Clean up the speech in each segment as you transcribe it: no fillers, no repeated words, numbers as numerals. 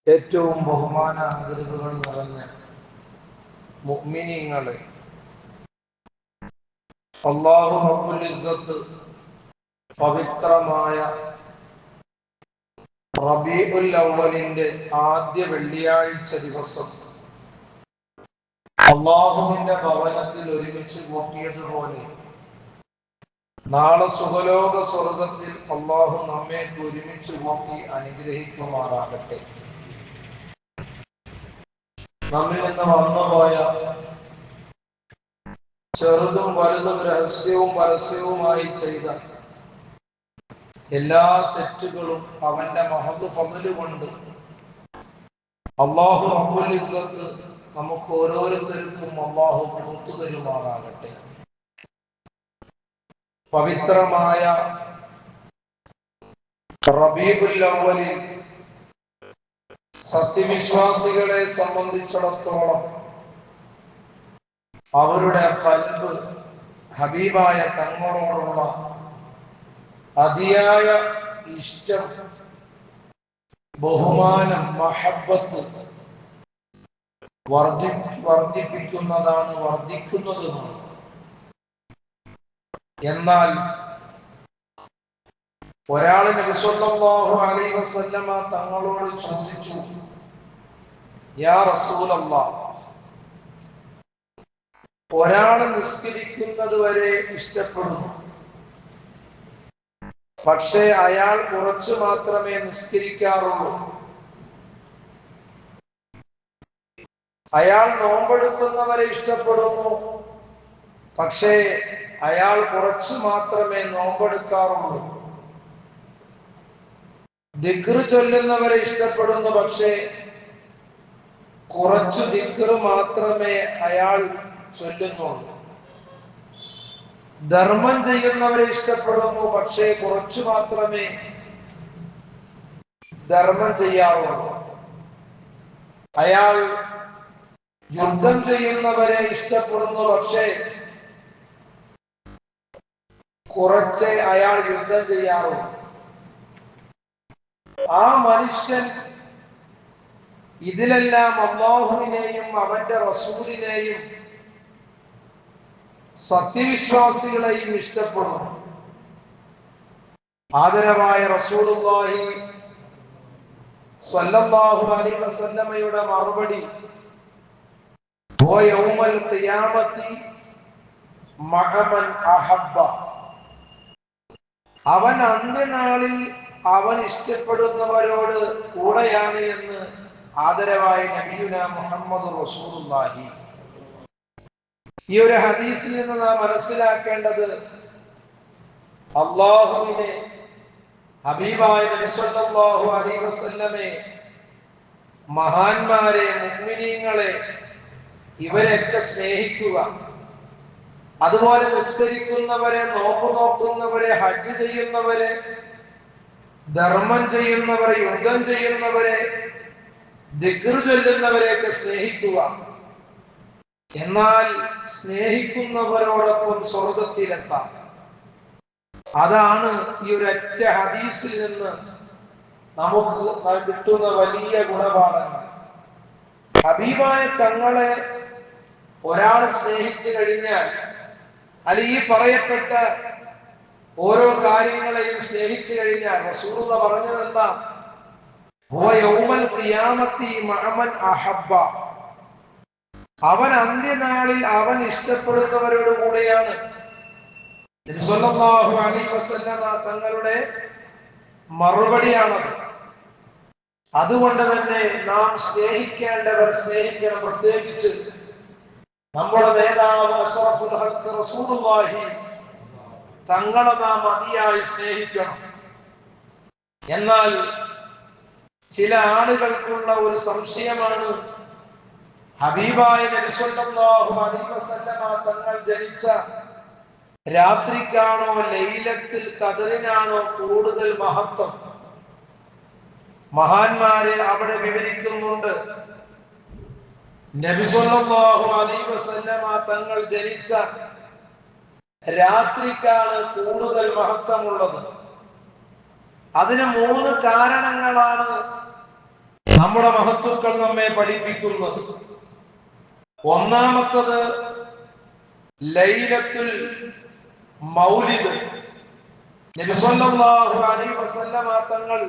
ഏറ്റവും ബഹുമാന ആദരവുകൾ നിറഞ്ഞ മുഅ്മിനീങ്ങളെ, അല്ലാഹു റബ്ബുൽ ഇസ്സത്ത് പവിത്രമായ റബീഉൽ അവ്വലിന്റെ ആദ്യ വെള്ളിയാഴ്ച ദിവസം അല്ലാഹുവിന്റെ ഭവനത്തിൽ ഒരുമിച്ച് കൂട്ടിയതുപോലെ നാളെ സുഖലോക സ്വർഗത്തിൽ അല്ലാഹു നമ്മെ ഒരുമിച്ച് കൂട്ടി അനുഗ്രഹിക്കുമാറാകട്ടെ. നമ്മിൽ നിന്ന് വന്നുപോയ ചെറുതും വലുതും രഹസ്യവും പരസ്യവുമായി ചെയ്ത എല്ലാ തെറ്റുകളും അവന്റെ മഹദ് ഫദ്ല് കൊണ്ട് അല്ലാഹു റബ്ബുൽ ഇസ്സത്ത് നമുക്ക് ഓരോരുത്തർക്കും അല്ലാഹു പുറത്തു തരുമാറാകട്ടെ. പവിത്രമായ റബീഉൽ അവ്വലിൽ സത്യവിശ്വാസികളെ സംബന്ധിച്ചിടത്തോളം അവരുടെ ഖൽബ് ഹബീബായ തങ്ങളോടുള്ള അതിയായ ഇഷ്ടം, ബഹുമാനം, മഹബ്ബത്ത് വർദ്ധിപ്പിക്കുന്നതാണ്, വർദ്ധിക്കുന്നതുമാണ്. എന്നാൽ ഒരാൾ നബി സല്ലല്ലാഹു അലൈഹി വസല്ലമ തങ്ങളോട് ചോദിച്ചു, യാ റസൂലല്ലാഹ്, ഒരാൾ നിസ്കരിക്കുന്നത് വരെ ഇഷ്ടപ്പെടുന്നു, പക്ഷേ അയാൾ കുറച്ചു മാത്രമേ നിസ്കരിക്കാറുള്ളൂ. അയാൾ നോമ്പെടുക്കുന്നവരെ ഇഷ്ടപ്പെടുന്നു, പക്ഷേ അയാൾ കുറച്ചു മാത്രമേ നോമ്പെടുക്കാറുള്ളൂ. ദിക്ർ ചൊല്ലുന്നവരെ ഇഷ്ടപ്പെടുന്നു, പക്ഷേ കുറച്ചു ദിക്ർ മാത്രമേ അയാൾ ചൊല്ലുന്നുള്ളൂ. ധർമ്മം ചെയ്യുന്നവരെ ഇഷ്ടപ്പെടുന്നു, പക്ഷേ കുറച്ചു മാത്രമേ ധർമ്മം ചെയ്യാറുള്ളൂ. അയാൾ യുദ്ധം ചെയ്യുന്നവരെ ഇഷ്ടപ്പെടുന്നു, പക്ഷേ കുറച്ചേ അയാൾ യുദ്ധം ചെയ്യാറുള്ളൂ. ആ മനുഷ്യൻ ഇതിലെല്ലാം അല്ലാഹുവിനെയും അവന്റെ റസൂലിനെയും സത്യവിശ്വാസികളെയും ഇഷ്ടപ്പെടുന്നു. ആദരവായ റസൂലുള്ളാഹി സ്വല്ലല്ലാഹു അലൈഹി വസല്ലമയുടെ മറുപടി, ഓ യൗമൽ ഖിയാമത്തി മഅമൻ അഹബ്ബ, അവൻ അന്ത്യനാളിൽ അവൻ ഇഷ്ടപ്പെടുന്നവരോട് കൂടെയാണ് എന്ന് ആദരവായ നബിയുനാ മുഹമ്മദ് റസൂലുള്ളാഹി. ഈ ഒരു ഹദീസിൽ നിന്ന് നാം മനസ്സിലാക്കേണ്ടത്, അല്ലാഹുവിനെ, ഹബീബായ നബി സല്ലല്ലാഹു അലൈഹി വസല്ലമയെ, മഹാന്മാരെ, മുഅ്മിനീങ്ങളെ, ഇവരെയൊക്കെ സ്നേഹിക്കുക. അതുപോലെ നിസ്കരിക്കുന്നവരെ, നോമ്പ് നോക്കുന്നവരെ, ഹജ്ജ് ചെയ്യുന്നവരെ, ധർമ്മം ചെയ്യുന്നവരെ, യുദ്ധം ചെയ്യുന്നവരെ, ദിക്ർ ചൊല്ലുന്നവരെയൊക്കെ സ്നേഹിക്കുക. എന്നാൽ സ്നേഹിക്കുന്നവരോടൊപ്പം സ്വർഗത്തിലെത്താം. അതാണ് ഈ ഒരൊറ്റ ഹദീസിൽ നിന്ന് നമുക്ക് കിട്ടുന്ന വലിയ ഗുണപാഠങ്ങൾ. ഹബീബായ തങ്ങളെ ഒരാൾ സ്നേഹിച്ചു കഴിഞ്ഞാൽ, അല്ലെങ്കിൽ ഈ പറയപ്പെട്ട ഓരോ കാര്യങ്ങളെയും സ്നേഹിച്ചു കഴിഞ്ഞാൽ, റസൂലുള്ളാഹി പറഞ്ഞത് എന്താ? ഹുവ യൗമൽ ഖിയാമത്തി മഅമൻ അഹബ്ബ, അവൻ അന്ത്യനാളിൽ അവൻ ഇഷ്ടപ്പെടുന്നവരോട് കൂടെയാണ്. നബി സല്ലല്ലാഹു അലൈഹി വസല്ലമ തങ്ങളുടെ മറുപടിയാണത്. അതുകൊണ്ട് തന്നെ നാം സ്നേഹിക്കേണ്ടവർ സ്നേഹിക്കണം. പ്രത്യേകിച്ച് നമ്മുടെ നേതാവ് അഷ്റഫുൽ ഹഖ് റസൂലുള്ളാഹി തങ്ങളെ നാം അതിയായി സ്നേഹിക്കണം. എന്നാൽ ചില ആളുകൾക്കുള്ള ഒരു സംശയമാണ്, ഹബീബായ നബി സല്ലല്ലാഹു അലൈഹി വസല്ലമ തങ്ങൾ ജനിച്ച രാത്രിക്കാണോ ലൈലത്തുൽ ഖദറിനാണോ കൂടുതൽ മഹത്വം? മഹാന്മാരെ അവിടെ വിവരിക്കുന്നുണ്ട്, നബി സല്ലല്ലാഹു അലൈഹി വസല്ലമ തങ്ങൾ ജനിച്ച രാത്രിക്കാണ് കൂടുതൽ മഹത്വമുള്ളത്. അതിന് 3 കാരണങ്ങളാണ് നമ്മുടെ മഹത്തുക്കൾ നമ്മെ പഠിപ്പിക്കുന്നത്. ഒന്നാമത്തത് ലൈലത്തുൽ മൗലിദ്. നബി സല്ലല്ലാഹു അലൈഹി വസല്ലമ തങ്ങൾ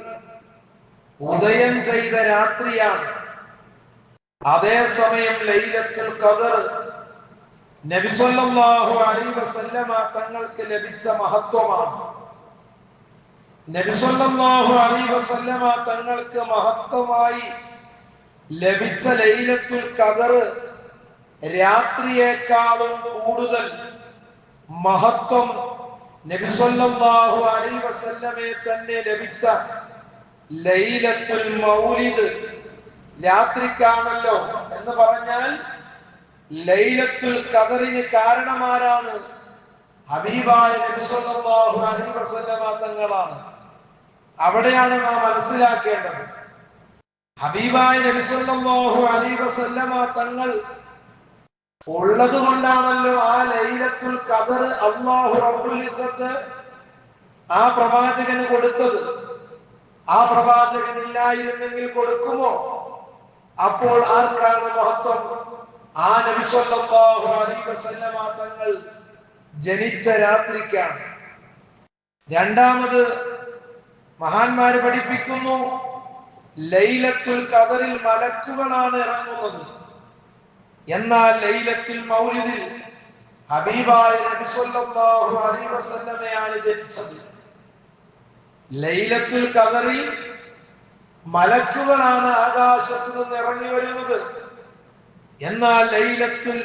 ഉദയം ചെയ്ത രാത്രിയാണ്. അതേസമയം ലൈലത്തുൽ ഖദർ നബി സല്ലല്ലാഹു അലൈഹി വസല്ലമ തങ്ങൾക്ക് ലഭിച്ച മഹത്വമാണ്. നബി സല്ലല്ലാഹു അലൈഹി വസല്ലമ തങ്ങൾക്ക് മഹത്വമായി ലഭിച്ച ലൈലത്തുൽ ഖദർ രാത്രിയേക്കാളും കൂടുതൽ മഹത്വം നബി സല്ലല്ലാഹു അലൈഹി വസല്ലമയെ തന്നെ ലഭിച്ച ലൈലത്തുൽ മൗലിദ് രാത്രിക്കാണല്ലോ. എന്ന് പറഞ്ഞാൽ ലൈലത്തുൽ ഖദറിന് കാരണമാരാണ്? ഹബീബായ നബി സല്ലല്ലാഹു അലൈഹി വസല്ലമ തങ്ങളാണ്. അവിടെയാണ് നാം മനസ്സിലാക്കേണ്ടത്. ഹബീബായ നബി സല്ലല്ലാഹു അലൈഹി വസല്ലമ തങ്ങൾ ഉള്ളത് കൊണ്ടാണല്ലോ ആ ലൈലത്തുൽ ഖദർ അല്ലാഹു റബ്ബുൽ ഇസ്സത്ത് ആ പ്രവാചകന് കൊടുത്തത്. ആ പ്രവാചകൻ ഇല്ലായിരുന്നെങ്കിൽ കൊടുക്കുമോ? അപ്പോൾ ആർക്കാണ് മഹത്വം? ആ നബി സല്ലല്ലാഹു അലൈഹി വസല്ലമ തങ്ങൾ ജനിച്ച രാത്രിക്കാണ്. രണ്ടാമത് മഹാന്മാര് പഠിപ്പിക്കുന്നു, ലൈലത്തുൽ ഖദറിൽ മലക്കുകളാണ് ഇറങ്ങുന്നത്. എന്നാൽ ലൈലത്തുൽ മൗലിദിൽ ഹബീബായ നബി സല്ലല്ലാഹു അലൈഹി വസല്ലമയാണ് ജനിച്ചത്. ലൈലത്തുൽ ഖദറിൽ മലക്കുകളാണ് ആകാശത്തു നിന്ന് ഇറങ്ങി വരുന്നത്. എന്നാൽ ലൈലത്തുൽ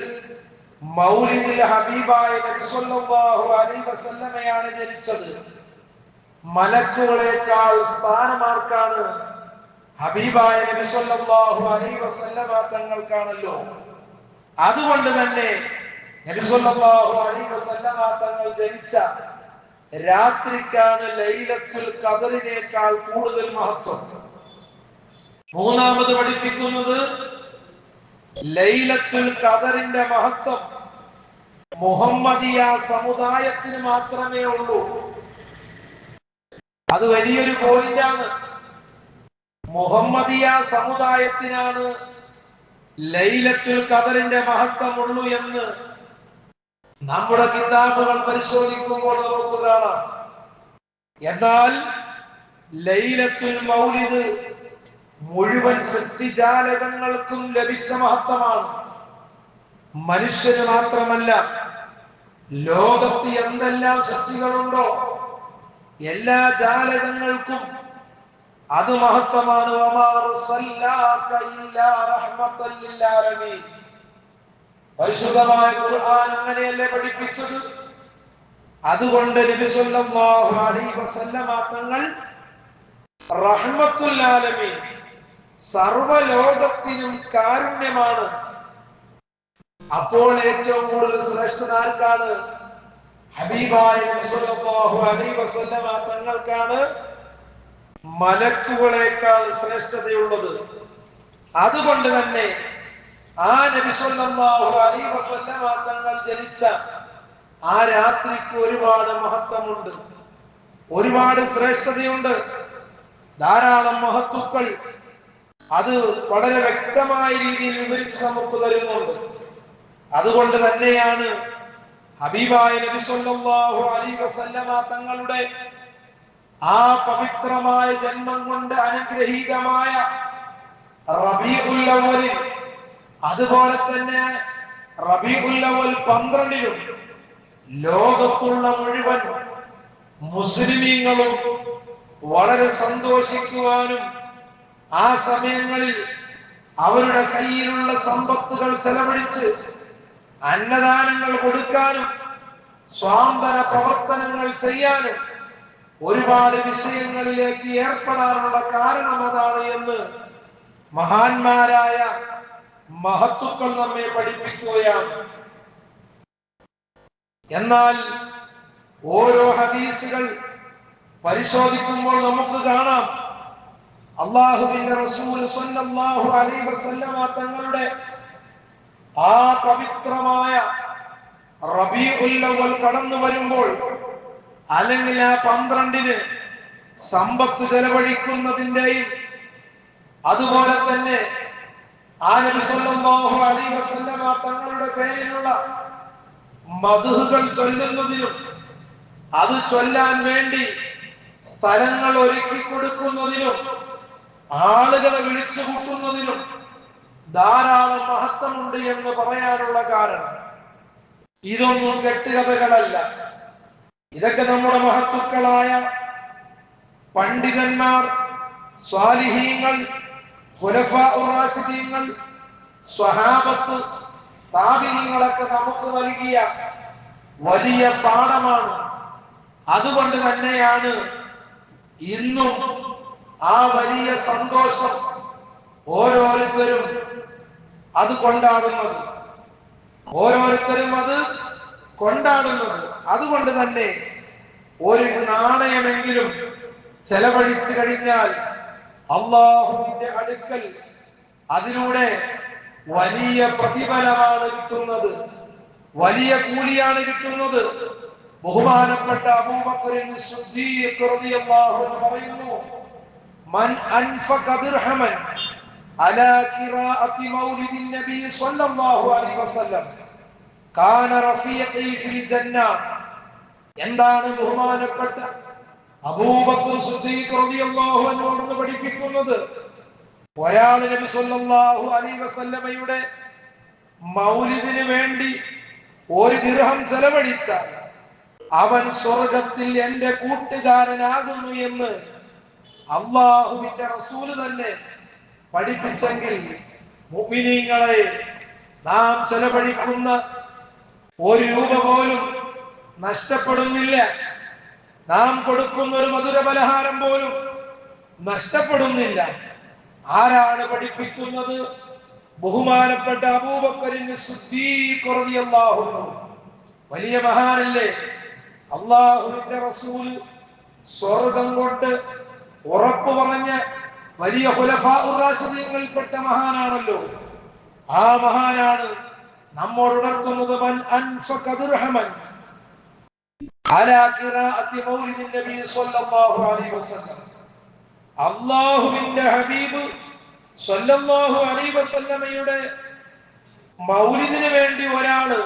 മൗലിദിൽ ഹബീബായ നബി സല്ലല്ലാഹു അലൈഹി വസല്ലമയാണ് ജനിച്ചത്. മലക്കുകളെക്കാൾ സ്ഥാനമാർക്കാണ്? ഹബീബായ നബി സല്ലല്ലാഹു അലൈഹി വസല്ലമ തങ്ങൾക്കാണല്ലോ. അതുകൊണ്ട് തന്നെ നബി സല്ലല്ലാഹു അലൈഹി വസല്ലമ തങ്ങൾ ജനിച്ച രാത്രിക്കാണ് ലൈലത്തുൽ ഖദറിനേക്കാൾ കൂടുതൽ മഹത്വം. മൂന്നാമത് പഠിപ്പിക്കുന്നത്, ലൈലത്തുൽ ഖദറിന്റെ മഹത്വം മുഹമ്മദിയ സമുദായത്തിന് മാത്രമേ ഉള്ളൂ. അത് വലിയൊരു പോയിന്റാണ്. മുഹമ്മദിയ സമുദായത്തിനാണ് ലൈലത്തുൽ ഖദറിന്റെ മഹത്വം ഉള്ളൂ എന്ന് നമ്മുടെ കിതാബുകൾ പരിശോധിക്കുമ്പോൾ നമുക്ക് കാണാം. എന്നാൽ ലൈലത്തുൽ മൗലിദ് മുഴുവൻ സൃഷ്ടിജാലകങ്ങൾക്കും ലഭിച്ച മഹത്വമാണ്. മനുഷ്യന് മാത്രമല്ല, ലോകത്ത് എന്തെല്ലാം സൃഷ്ടികളുണ്ടോ എല്ലാ ജാലകങ്ങൾക്കും അത് മഹത്വമാണ്. പരിശുദ്ധമായ ഖുർആൻ അങ്ങനെയല്ലേ പഠിപ്പിച്ചത്? അതുകൊണ്ട് നബി സല്ലല്ലാഹു അലൈഹി വസല്ലമ തങ്ങൾ റഹ്മത്തുൽ ആലമീൻ, സർവ്വലോകത്തിനും കാരുണ്യമാണ്. അപ്പോൾ ഏറ്റവും കൂടുതൽ ശ്രേഷ്ഠത ആർക്കാണ്? ഹബീബായ നബി സല്ലല്ലാഹു അലൈഹി വസല്ലമ തങ്ങൾക്കാണ് മലക്കുകളേക്കാൾ ശ്രേഷ്ഠതയുള്ളത്. അതുകൊണ്ട് തന്നെ ആ നബി സല്ലല്ലാഹു അലൈഹി വസല്ലമ തങ്ങൾ ജനിച്ച ആ രാത്രിക്ക് ഒരുപാട് മഹത്വമുണ്ട്, ഒരുപാട് ശ്രേഷ്ഠതയുണ്ട്, ധാരാളം മഹത്തുക്കൾ അത് വളരെ വ്യക്തമായ രീതിയിൽ വിവരിച്ച് നമുക്ക് തരുന്നുണ്ട്. അതുകൊണ്ട് തന്നെയാണ് ഹബീബായ നബി സല്ലല്ലാഹു അലൈഹി വസല്ലമ തങ്ങളുടെ ആ പവിത്രമായ ജന്മം കൊണ്ട് അനുഗ്രഹീതമായ റബീഉൽ അവ്വലിൽ, അതുപോലെ തന്നെ റബീഉൽ അവ്വൽ 12-ലും ലോകത്തുള്ള മുഴുവൻ മുസ്ലിമീങ്ങളും വളരെ സന്തോഷിക്കുവാനും ആ സമയങ്ങളിൽ അവരുടെ കയ്യിലുള്ള സമ്പത്തുകൾ ചെലവഴിച്ച് അന്നദാനങ്ങൾ കൊടുക്കാനും സ്വാന്തന പ്രവർത്തനങ്ങൾ ചെയ്യാനും ഒരുപാട് വിഷയങ്ങളിലേക്ക് ഏർപ്പെടാനുള്ള കാരണം അതാണ് എന്ന് മഹാന്മാരായ മഹത്തുക്കൾ നമ്മെ പഠിപ്പിക്കുകയാണ്. എന്നാൽ ഓരോ ഹദീസുകൾ പരിശോധിക്കുമ്പോൾ നമുക്ക് കാണാം, അല്ലാഹുവിന്റെ റസൂൽ സ്വല്ലല്ലാഹു അലൈഹി വസല്ലമ തങ്ങളുടെ ആ പവിത്രമായ റബീഉൽ അവ്വൽ കടന്നു വരുമ്പോൾ, അല്ലെങ്കിൽ ആ 12-ന് സമ്പത്ത് ചെലവഴിക്കുന്നതിന്റെയും അതുപോലെ തന്നെ ആ നബി സല്ലല്ലാഹു അലൈഹി വസല്ലമ തങ്ങളുടെ പേരിലുള്ള മദ്ഹുകൾ ചൊല്ലുന്നതിനും അത് ചൊല്ലാൻ വേണ്ടി സ്ഥലങ്ങൾ ഒരുക്കി കൊടുക്കുന്നതിനും ആളുകളെ വിളിച്ചു കൂട്ടുന്നതിനും ധാരാളം മഹത്വമുണ്ട് എന്ന് പറയാനുള്ള കാരണം ഇതൊന്നും കെട്ടുകഥകളല്ല. ഇതൊക്കെ നമ്മുടെ മഹത്തുക്കളായ പണ്ഡിതന്മാർ, സ്വാലിഹീങ്ങൾ, ഖുലഫാഉർ റാഷിദീങ്ങൾ, സ്വഹാബത്ത്, താബിഈങ്ങളൊക്കെ നമുക്ക് നൽകിയ വലിയ പാഠമാണ്. അതുകൊണ്ട് തന്നെയാണ് ഇന്നും ആ വലിയ സന്തോഷം ഓരോരുത്തരും അത് കൊണ്ടാടുന്നത്. അതുകൊണ്ട് തന്നെ ഒരു നാണയമെങ്കിലും ചെലവഴിച്ചു കഴിഞ്ഞാൽ അല്ലാഹുവിന്റെ അടുക്കൽ അതിലൂടെ വലിയ പ്രതിഫലമാണ് കിട്ടുന്നത്, വലിയ കൂലിയാണ് കിട്ടുന്നത്. ബഹുമാനപ്പെട്ട അബൂബക്കർ സിദ്ദീഖ് റളിയല്ലാഹു അൻഹു പറയുന്നു, മൻ അൻഫഖ ദിർഹമൻ അലാ ഖിറാഅത്തി മൗലിദിൻ നബി സ്വല്ലല്ലാഹു അലൈഹി വസല്ലം കാന റഫീഖി ഫിൽ ജന്ന. എന്താണ് ബഹുമാനപ്പെട്ട അബൂബക്കർ സിദ്ദീഖ് റളിയല്ലാഹു അൻഹു പഠിപ്പിക്കുന്നത്? ഒരാൾ നബി സ്വല്ലല്ലാഹു അലൈഹി വസല്ലമയുടെ മൗലിദിന് വേണ്ടി ഒരു ദിർഹം ചെലവഴിച്ചാൽ അവൻ സ്വർഗത്തിൽ എന്റെ കൂട്ടുകാരനാകുന്നു എന്ന് അല്ലാഹുവിന്റെ റസൂല് തന്നെ പഠിപ്പിച്ചെങ്കിൽ മുഅ്മിനീങ്ങളെ, നാം ചെലവഴിക്കുന്ന ഒരു രൂപ പോലും നഷ്ടപ്പെടുന്നില്ല. നാം കൊടുക്കുന്ന ഒരു മധുര പലഹാരം പോലും നഷ്ടപ്പെടുന്നില്ല. ആരാണ് പഠിപ്പിക്കുന്നത്? ബഹുമാനപ്പെട്ട അബൂബക്കർ സിദ്ദീഖ് റളിയല്ലാഹു അൻഹു, വലിയ മഹാനല്ലേ. അല്ലാഹുവിന്റെ റസൂൽ സ്വർഗം കൊണ്ട് ഉറപ്പ് പറഞ്ഞ വലിയ ഖുലഫാഉർ റാഷിദീങ്ങളിൽപ്പെട്ട മഹാനാണല്ലോ. ആ മഹാനാണ് നമ്മോട് ഉണർത്തുന്നത്, മൻ അൻഫഖ ദിർഹമൻ അലാ ഖിറാഅത്തി മൗലിദിൻ നബി സ്വല്ലല്ലാഹു അലൈഹി വസല്ലം. അല്ലാഹുവിന്റെ ഹബീബ് സ്വല്ലല്ലാഹു അലൈഹി വസല്ലമയുടെ മൗലിദിന് വേണ്ടി ഒരാള്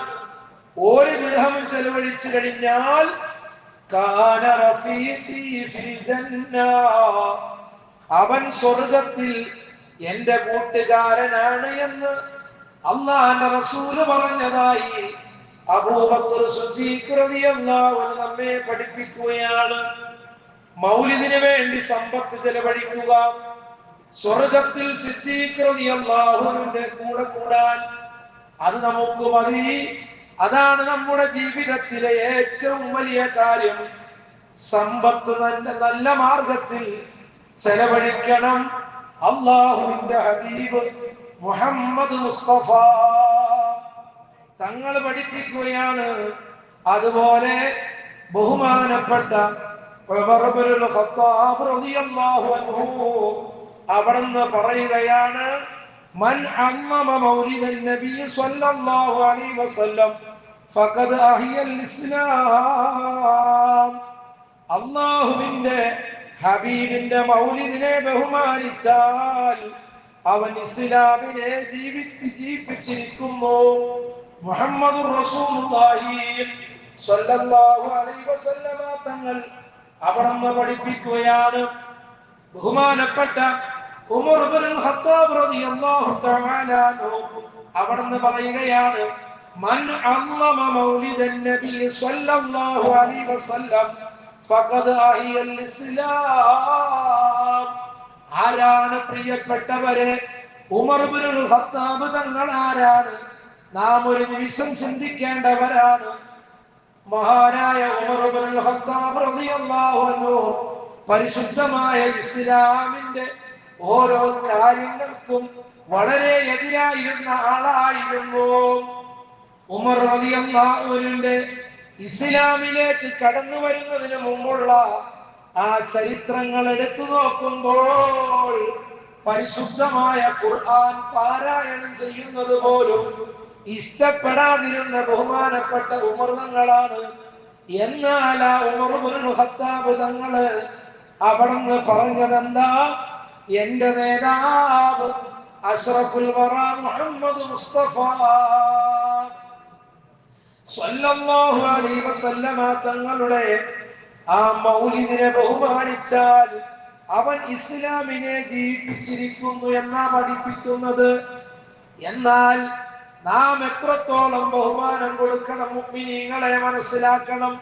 ഒരു ദിർഹം ചെലവഴിച്ചു കഴിഞ്ഞാൽ കാന റഫീഖി ഫിൽ ജന്ന, അവൻ സ്വർഗത്തിൽ എന്റെ കൂട്ടുകാരനാണ് എന്ന് അല്ലാഹുവിന്റെ റസൂൽ പറഞ്ഞതായി അബൂബക്കർ സിദ്ദീഖ് റളിയല്ലാഹു അൻഹു നമ്മെ പഠിപ്പിക്കുകയാണ്. മൗലിദിന് വേണ്ടി സമ്പത്ത് ചെലവഴിക്കുക, സ്വർഗത്തിൽ സിദ്ദീഖ് റളിയല്ലാഹു അൻഹുവിന്റെ കൂടെ കൂടാൻ, അത് നമുക്ക് മതി. അതാണ് നമ്മുടെ ജീവിതത്തിലെ ഏറ്റവും വലിയ കാര്യം. സമ്പത്ത് നല്ല മാർഗത്തിൽ ചെലവഴിക്കണം. അല്ലാഹുവിന്റെ ഹബീബ് മുഹമ്മദ് മുസ്തഫ തങ്ങൾ പഠിപ്പിക്കുകയാണ്. അതുപോലെ ബഹുമാനപ്പെട്ട ഉമർ ഇബ്നുൽ ഖത്താബ് റളിയല്ലാഹു അൻഹു അവിടുന്ന് പറയുകയാണ്, മൻ അമ്മമ മൗലിദൻ നബി സ്വല്ലല്ലാഹു അലൈഹി വസല്ലം ഫഖദ് അഹിയൽ ഇസ്ലാം. അല്ലാഹുവിന്റെ ഹബീബിന്റെ മൗലിദിനെ ബഹുമാനിച്ചാൽ അവൻ ഇസ്ലാമിനെ ജീവിപ്പിച്ചിരിക്കുന്നു. മുഹമ്മദുർ റസൂലുള്ളാഹി സ്വല്ലല്ലാഹു അലൈഹി വസല്ലമ തങ്ങൾ അവിടുന്ന് പഠിപ്പിക്കുകയാണ്. ബഹുമാനപ്പെട്ട ഉമർ ഇബ്നുൽ ഖത്താബ് റളിയല്ലാഹു തആല അൻഹു അവിടുന്ന് പറയുകയാണ്, മൻ അല്ലമ മൗലിദൻ നബി സ്വല്ലല്ലാഹു അലൈഹി വസല്ലം ഫഖദ് അഹിയൽ ഇസ്ലാം. ആരാണ് പ്രിയപ്പെട്ടവരെ ഉമർ ഇബ്നുൽ ഖത്താബ് തങ്ങൾ? ആരാണ്? നാം ഒരു നിമിഷം ചിന്തിക്കേണ്ടവരാണ്. മഹാനായ ഉമർ ഇബ്നുൽ ഖത്താബ് റളിയല്ലാഹു അൻഹു പരിശുദ്ധമായ ഇസ്ലാമിന്റെ ഓരോ കാര്യങ്ങൾക്കും വളരെ എതിരായിരുന്ന ആളായിരുന്നു. ഉമർ റളിയല്ലാഹു അൻഹുവിന്റെ ഇസ്ലാമിലേക്ക് കടന്നു വരുന്നതിന് മുമ്പുള്ള ആ ചരിത്രങ്ങൾ എടുത്തു നോക്കുമ്പോൾ പരിശുദ്ധമായ ഖുർആൻ പാരായണം ചെയ്യുന്നത് പോലും ഇഷ്ടപ്പെടാതിരുന്ന ബഹുമാനപ്പെട്ട ഉമർ തങ്ങളാണ്. എന്നാൽ ആ ഉമർ ഇബ്നുൽ ഖത്താബ് തങ്ങള് അവിടുന്ന് പറഞ്ഞതെന്താ? എന്റെ നേതാവ് അഷ്റഫുൽ വറ മുഹമ്മദ് മുസ്തഫ സ്വല്ലല്ലാഹു അലൈഹി വസല്ലമ തങ്ങളുടെ ആ മൗലിദിനെ ബഹുമാനിച്ചാൽ അവൻ ഇസ്ലാമിനെ ജീവിപ്പിച്ചിരിക്കുന്നു എന്നാ പഠിപ്പിക്കുന്നത്. എന്നാൽ നാം എത്രത്തോളം ബഹുമാനം കൊടുക്കണം, മുഅ്മിനീങ്ങളെ മനസ്സിലാക്കണം.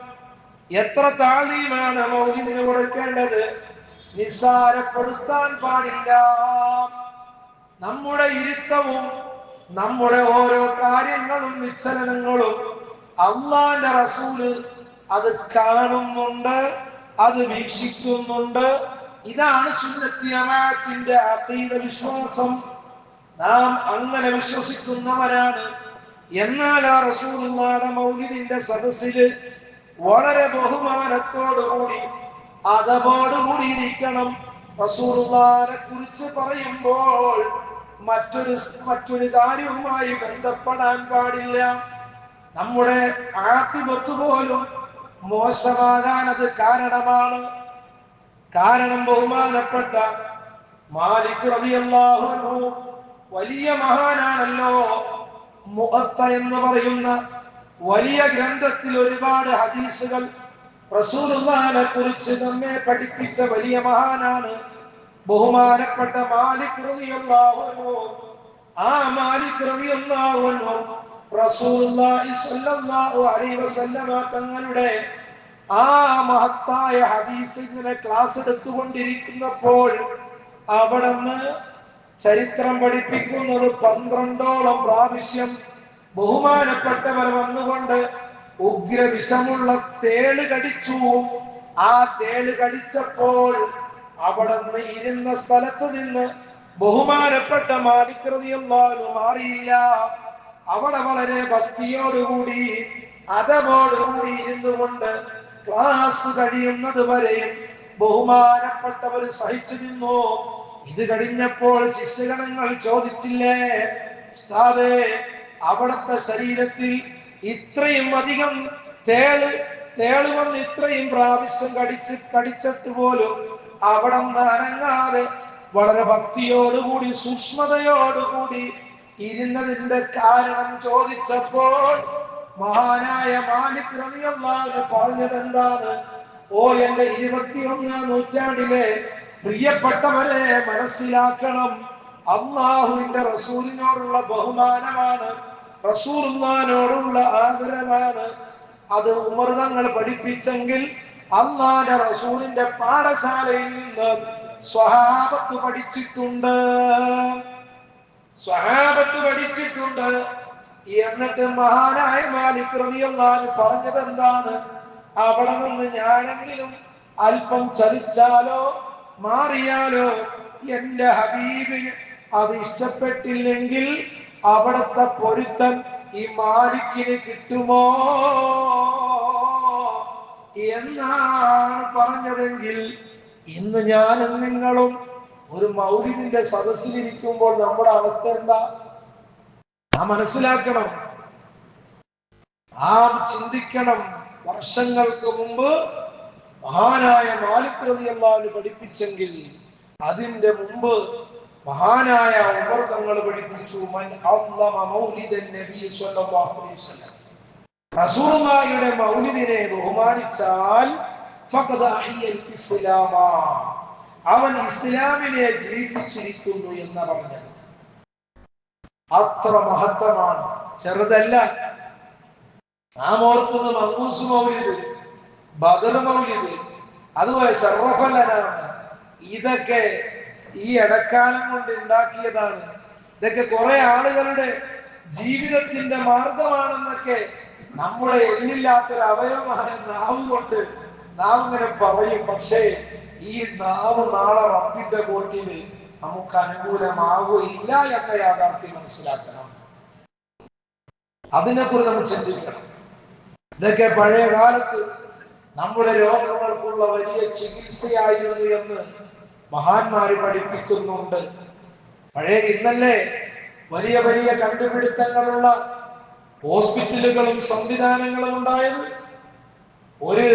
എത്ര താളീമാണ് മൗലിദിന് കൊടുക്കേണ്ടത്. നിസ്സാരപ്പെടുത്താൻ പാടില്ല. നമ്മുടെ ഇരുത്തവും നമ്മുടെ ഓരോ കാര്യങ്ങളും വിചലനങ്ങളും അള്ളാന്റെ റസൂല് അത് കാണുന്നുണ്ട്, അത് വീക്ഷിക്കുന്നുണ്ട്. ഇതാണ് സുന്നത്തി ജമാഅത്തിന്റെ അഖീദ വിശ്വാസം. നാം അങ്ങനെ വിശ്വസിക്കുന്നവരാണ്. എന്നാൽ ആ റസൂലുള്ളാഹിയുടെ മൗലിദിന്റെ സദസ്സില് വളരെ ബഹുമാനത്തോടുകൂടി അതബോടുകൂടി ഇരിക്കണം. റസൂലുള്ളാഹിനെ കുറിച്ച് പറയുമ്പോൾ മറ്റൊരു കാര്യവുമായി ബന്ധപ്പെടാൻ പാടില്ല. നമ്മുടെ ആഖിബത്ത് പോലും മോശമാകാൻ അത് കാരണമാണ്. കാരണം ബഹുമാനപ്പെട്ട മാലിക് റളിയല്ലാഹു അൻഹു വലിയ മഹാനാണല്ലോ. മുഅത്ത എന്ന് പറയുന്ന വലിയ ഗ്രന്ഥത്തിൽ ഒരുപാട് ഹദീസുകൾ റസൂലുള്ളാഹിനെ കുറിച്ച് നമ്മെ പഠിപ്പിച്ച വലിയ മഹാനാണ് ബഹുമാനപ്പെട്ട മാലിക് റളിയല്ലാഹു അൻഹു. ആ മാലിക് റളിയല്ലാഹു അൻഹു റസൂലുള്ളാഹി സ്വല്ലല്ലാഹു അലൈഹി വസല്ലമ തങ്ങളുടെ ആ മഹത്തായ ഹദീസ് ഇങ്ങനെ ക്ലാസ് എടുത്തുകൊണ്ടിരിക്കുന്നപ്പോൾ അവിടുന്ന് ചരിത്രം പഠിപ്പിക്കുന്നത് 12ഓളം പ്രാവശ്യം ബഹുമാനപ്പെട്ടവർ വന്നുകൊണ്ട് ഉഗ്രവിഷമുള്ള തേള് കടിച്ചു. ആ തേള് കടിച്ചപ്പോൾ അവിടുന്ന് ഇരുന്ന സ്ഥലത്ത് നിന്ന് ബഹുമാനപ്പെട്ട മാലിക് റളിയല്ലാഹു അൻഹു മാറിയില്ല. അവിടെ വളരെ ഭക്തിയോടുകൂടി അതബോടുകൂടി ഇരുന്നു കൊണ്ട് ക്ലാസ് കഴിയുന്നത് വരെയും ബഹുമാനപ്പെട്ടവർ സഹിച്ചു നിന്നു. ഇത് കഴിഞ്ഞപ്പോൾ ശിഷ്യഗണങ്ങൾ ചോദിച്ചില്ലേ, ഉസ്താദേ, അവിടുത്തെ ശരീരത്തിൽ ഇത്രയും അധികം തേള് വന്ന് ഇത്രയും പ്രാവശ്യം കടിച്ചിട്ട് പോലും അവിടെ നിന്ന് അനങ്ങാതെ വളരെ ഭക്തിയോടുകൂടി സൂക്ഷ്മതയോടുകൂടി ഇരുന്നതിന്റെ കാരണം ചോദിച്ചപ്പോൾ മഹാനായ മാലിക് റളിയല്ലാഹു അൻഹു പറഞ്ഞത് എന്താണ്? ഓ എന്റെ 21ാം നൂറ്റാണ്ടിലെ പ്രിയപ്പെട്ടവരെ, മനസ്സിലാക്കണം, അല്ലാഹുവിന്റെ റസൂലിനോടുള്ള ബഹുമാനമാണ്, റസൂലുള്ളാഹിനോടുള്ള ആദരവാണ്. അത് ഉമർ തങ്ങൾ പഠിപ്പിച്ചെങ്കിൽ അല്ലാഹുവിന്റെ റസൂലിന്റെ പാഠശാലയിൽ നിന്ന് സ്വഹാബത്ത് പഠിച്ചിട്ടുണ്ട്. എന്നിട്ട് മഹാനായ മാലിക് റളിയല്ലാഹു അൻഹു പറഞ്ഞത് എന്താണ്? അവിടെ നിന്ന് ഞാനെങ്കിലും അല്പം ചലിച്ചാലോ മാറിയാലോ എന്റെ ഹബീബിന് അത് ഇഷ്ടപ്പെട്ടില്ലെങ്കിൽ അവിടുത്തെ പൊരുത്തം ഈ മാലിക്കിന് കിട്ടുമോ എന്നാണ് പറഞ്ഞതെങ്കിൽ, ഇന്ന് ഞാനും നിങ്ങളും ഒരു മൗലിദിന്റെ സദസ്സിലിരിക്കുമ്പോൾ നമ്മുടെ അവസ്ഥ എന്താ? നാം മനസ്സിലാക്കണം, നാം ചിന്തിക്കണം. വർഷങ്ങൾക്ക് മുമ്പ് മഹാനായ മാലിക് റളിയല്ലാഹു അൻഹു പഠിപ്പിച്ചെങ്കിൽ അതിന്റെ മുമ്പ് മഹാനായ ഉമർ തങ്ങൾ പഠിപ്പിച്ചു, മൻ അള്ളമ മൗലിദൻ നബി സ്വല്ലല്ലാഹു അലൈഹി വസല്ലം, റസൂലുള്ളാഹിയുടെ മൗലിദിനെ ബഹുമാനിച്ചാൽ ഫഖദ് അഹിയൽ ഇസ്ലാമ, അവൻ ഇസ്ലാമിനെ ജീവിപ്പിച്ചിരിക്കുന്നു എന്ന് പറഞ്ഞത് അത്ര മഹത്വമാണ്, ചെറുതല്ല. നാം ഓർക്കുന്ന മങ്കൂസ് മൗലിദ്, ബദർ മൗലിദ്, അതുപോലെ ശറഫൽ അനാം, ഇതൊക്കെ ഈ ഇടക്കാലം കൊണ്ട് ഉണ്ടാക്കിയതാണ്. ഇതൊക്കെ കുറെ ആളുകളുടെ ജീവിതത്തിന്റെ മാർഗമാണെന്നൊക്കെ നമ്മുടെ എല്ലില്ലാത്തൊരു അവയവമായ നാവ് കൊണ്ട് നാം ഇങ്ങനെ പറയും. പക്ഷേ ഈ നാവ് നാളെ റബ്ബിന്റെ കോട്ടില് നമുക്ക് അനുകൂലമാവുകയില്ല എന്ന യാഥാർത്ഥ്യം മനസ്സിലാക്കണം. അതിനെക്കുറിച്ച് നമ്മൾ ചിന്തിക്കണം. ഇതൊക്കെ പഴയ കാലത്ത് നമ്മുടെ രോഗങ്ങൾക്കുള്ള വലിയ ചികിത്സയായിരുന്നു എന്ന് മഹാന്മാര് പഠിപ്പിക്കുന്നുണ്ട്. ഇന്നല്ലേ വലിയ വലിയ കണ്ടുപിടുത്തങ്ങളുള്ള ഹോസ്പിറ്റലുകളും സംവിധാനങ്ങളും ഉണ്ടായത്. ഒരു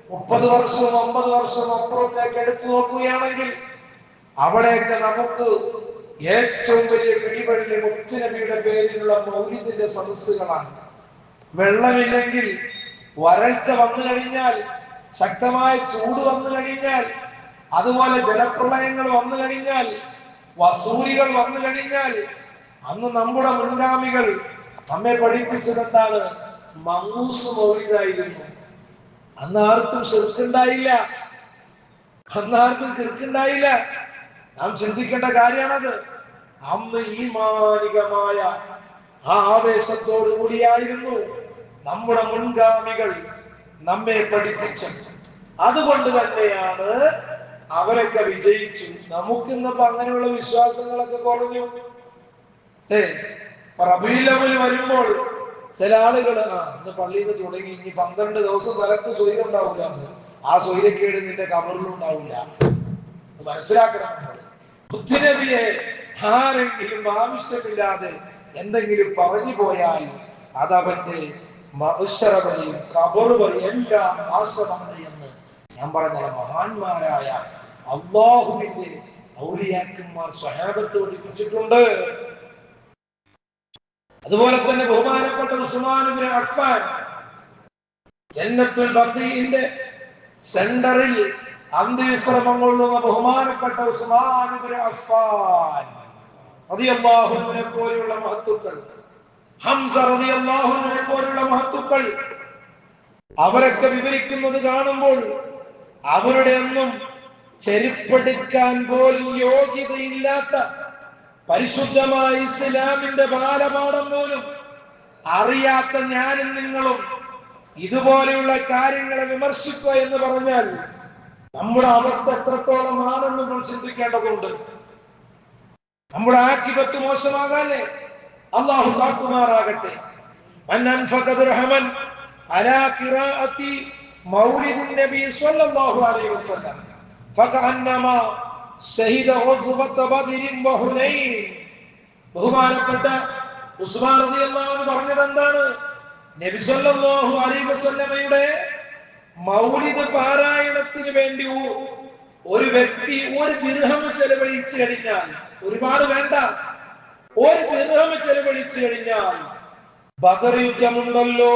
30 വർഷവും 50 വർഷവും അപ്പുറത്തേക്ക് എടുത്തു നോക്കുകയാണെങ്കിൽ അവിടെയൊക്കെ നമുക്ക് ഏറ്റവും വലിയ പിടിപള്ളി മുത്തുനബിയുടെ പേരിലുള്ള മൗലിദിന്റെ സദസ്സുകളാണ്. വെള്ളമില്ലെങ്കിൽ, വരൾച്ച വന്നു കഴിഞ്ഞാൽ, ശക്തമായ ചൂട് വന്നു കഴിഞ്ഞാൽ, അതുപോലെ ജലപ്രളയങ്ങൾ വന്നു കഴിഞ്ഞാൽ, വസൂരികൾ വന്നു കഴിഞ്ഞാൽ, അന്ന് നമ്മുടെ മുൻഗാമികൾ നമ്മെ പഠിപ്പിച്ചത് എന്താണ്? മങ്ങൂസ് മൗലിദായിരുന്നു. അന്ന് ആർക്കും ശിർക്കുണ്ടായില്ല, അന്ന് ആർക്കും കിർക്കുണ്ടായില്ല. നാം ചിന്തിക്കേണ്ട കാര്യമാണത്. അന്ന് ഈമാനികമായ ആ ആവേശത്തോടു കൂടിയായിരുന്നു നമ്മുടെ മുൻഗാമികൾ നമ്മെ പഠിപ്പിച്ചത്. അതുകൊണ്ട് തന്നെയാണ് അവരൊക്കെ വിജയിച്ചു. നമുക്കിന്നപ്പോ അങ്ങനെയുള്ള വിശ്വാസങ്ങളൊക്കെ കുറഞ്ഞു. റബീഉൽ അവ്വൽ വരുമ്പോൾ ചില ആളുകൾ ഇന്ന് പള്ളിയിൽ നിന്ന് തുടങ്ങി, ഇനി 12 ദിവസം തലക്ക് സ്വൈരം ഉണ്ടാവില്ല, ആ സ്വൈരക്കേട് നിന്റെ കബറിലും ഉണ്ടാവില്ല. മനസ്സിലാക്കണം. നമ്മൾ മുത്തുനബിയെ ആരെങ്കിലും ആവശ്യമില്ലാതെ എന്തെങ്കിലും പറഞ്ഞു പോയാൽ അതവന്റെ മഹ്ശറയും ഖബറുകളും എല്ലാം നാശമാണ് എന്ന് ഞാൻ പറഞ്ഞ മഹാന്മാരായ അല്ലാഹുവിന്റെ ഔലിയാക്കന്മാർ സ്വഹാബത്ത് പഠിപ്പിച്ചിട്ടുണ്ട്. അതുപോലെ തന്നെ ബഹുമാനപ്പെട്ട ഉസ്മാൻ ഇബ്നു അഫ്ഫാൻ ജന്നത്തുൽ ബഖീഇന്റെ സെന്ററിൽ അന്ത്യവിശ്രമം കൊള്ളുന്ന ബഹുമാനപ്പെട്ട ഉസ്മാൻ ഇബ്നു അഫ്ഫാൻ റളിയല്ലാഹു അൻഹുവിനെ പോലെയുള്ള മഹത്തുക്കൾ, ഹംസ റളിയല്ലാഹു അൻഹുവിനെ പോലെയുള്ള മഹത്തുക്കൾ, അവരൊക്കെ വിവരിക്കുന്നത് കാണുമ്പോൾ അവരുടെ ഒന്നും ചെരുപ്പെടുക്കാൻ പോലും യോഗ്യതയില്ലാത്ത പരിശുദ്ധമായ ഇസ്ലാമിന്റെ ബാലപാഠം പോലും അറിയാത്ത ഞാനും നിങ്ങളും ഇതുപോലെയുള്ള കാര്യങ്ങളെ വിമർശിക്കുക എന്ന് പറഞ്ഞാൽ നമ്മുടെ അവസ്ഥ എത്രത്തോളം ആണെന്ന് നമ്മൾ ചിന്തിക്കേണ്ടതുണ്ട്. നമ്മുടെ ആക്കിബത്ത് മോശമാകാല്ലേ? അല്ലാഹു കാക്കുമാറാകട്ടെ. അലാ ഖിറാഅത്തി മൗലിദിൻ നബി സ്വല്ലല്ലാഹു അലൈഹി വസല്ലം ഫകഅന്നമാ ഷഹീദ ഗസ്വത ബദരിൻ വഹുനൈൻ. ബഹുമാനപ്പെട്ട ഉസ്മാൻ റളിയല്ലാഹു അൻഹു പറഞ്ഞത് എന്താണ്? നബി സ്വല്ലല്ലാഹു അലൈഹി വസല്ലമയുടെ മൗലിദ് പാരായണത്തിന് വേണ്ടി ഒരു വ്യക്തി 1 ദിർഹം ചെലവഴിച്ചു കഴിഞ്ഞാൽ, ഒരുപാട് വേണ്ട, 1 ദിർഹം ചെലവഴിച്ചു കഴിഞ്ഞാൽ ബദർ യുദ്ധമുണ്ടല്ലോ,